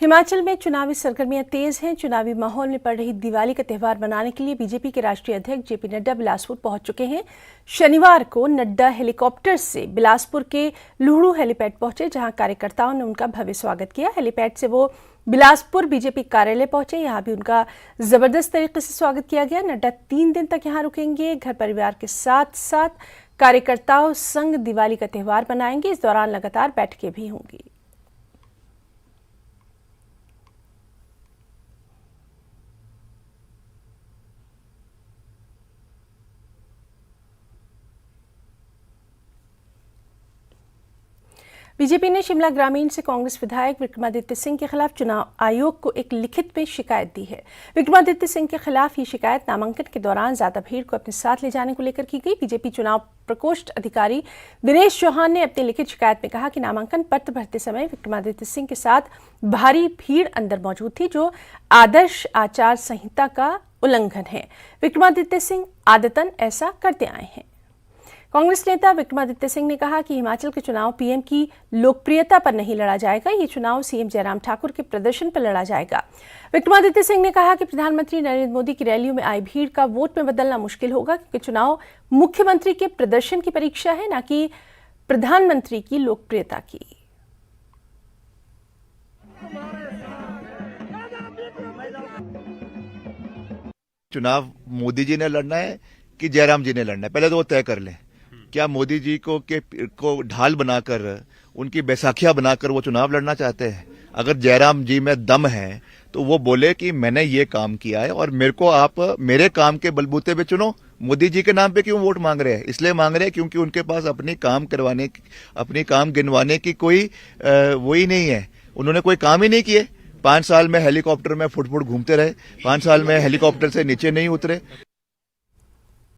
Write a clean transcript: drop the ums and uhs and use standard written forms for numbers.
हिमाचल में चुनावी सरगर्मियां तेज हैं। चुनावी माहौल में पड़ रही दिवाली का त्यौहार मनाने के लिए बीजेपी के राष्ट्रीय अध्यक्ष जेपी नड्डा बिलासपुर पहुंच चुके हैं। शनिवार को नड्डा हेलीकॉप्टर से बिलासपुर के लुहड़ू हेलीपैड पहुंचे, जहां कार्यकर्ताओं ने उनका भव्य स्वागत किया। हेलीपैड से वो बिलासपुर बीजेपी कार्यालय पहुंचे, यहां भी उनका जबरदस्त तरीके से स्वागत किया गया। नड्डा 3 दिन तक यहां रुकेंगे। घर परिवार के साथ साथ कार्यकर्ताओं संग दिवाली का त्यौहार मनाएंगे। इस दौरान लगातार बैठकें भी होंगी। बीजेपी ने शिमला ग्रामीण से कांग्रेस विधायक विक्रमादित्य सिंह के खिलाफ चुनाव आयोग को एक लिखित में शिकायत दी है। विक्रमादित्य सिंह के खिलाफ ये शिकायत नामांकन के दौरान ज्यादा भीड़ को अपने साथ ले जाने को लेकर की गई। बीजेपी चुनाव प्रकोष्ठ अधिकारी दिनेश चौहान ने अपनी लिखित शिकायत में कहा कि नामांकन पत्र भरते समय विक्रमादित्य सिंह के साथ भारी भीड़ अंदर मौजूद थी, जो आदर्श आचार संहिता का उल्लंघन है। विक्रमादित्य सिंह आदतन ऐसा करते आए हैं। कांग्रेस नेता विक्रमादित्य सिंह ने कहा कि हिमाचल के चुनाव पीएम की लोकप्रियता पर नहीं लड़ा जाएगा, ये चुनाव सीएम जयराम ठाकुर के प्रदर्शन पर लड़ा जाएगा। विक्रमादित्य सिंह ने कहा कि प्रधानमंत्री नरेंद्र मोदी की रैलियों में आई भीड़ का वोट में बदलना मुश्किल होगा, क्योंकि चुनाव मुख्यमंत्री के प्रदर्शन की परीक्षा है, न कि प्रधानमंत्री की लोकप्रियता की। चुनाव मोदी जी ने लड़ना है कि जयराम जी ने लड़ना है, पहले तो वो तय कर लें। क्या मोदी जी को ढाल बनाकर, उनकी बैसाखियां बनाकर वो चुनाव लड़ना चाहते हैं? अगर जयराम जी में दम है तो वो बोले कि मैंने ये काम किया है और मेरे को आप मेरे काम के बलबूते पे चुनो। मोदी जी के नाम पे क्यों वोट मांग रहे हैं? इसलिए मांग रहे हैं क्योंकि उनके पास अपनी काम गिनवाने की कोई वो ही नहीं है। उन्होंने कोई काम ही नहीं किए। 5 साल में हेलीकॉप्टर में फुट घूमते रहे, 5 साल में हेलीकॉप्टर से नीचे नहीं उतरे।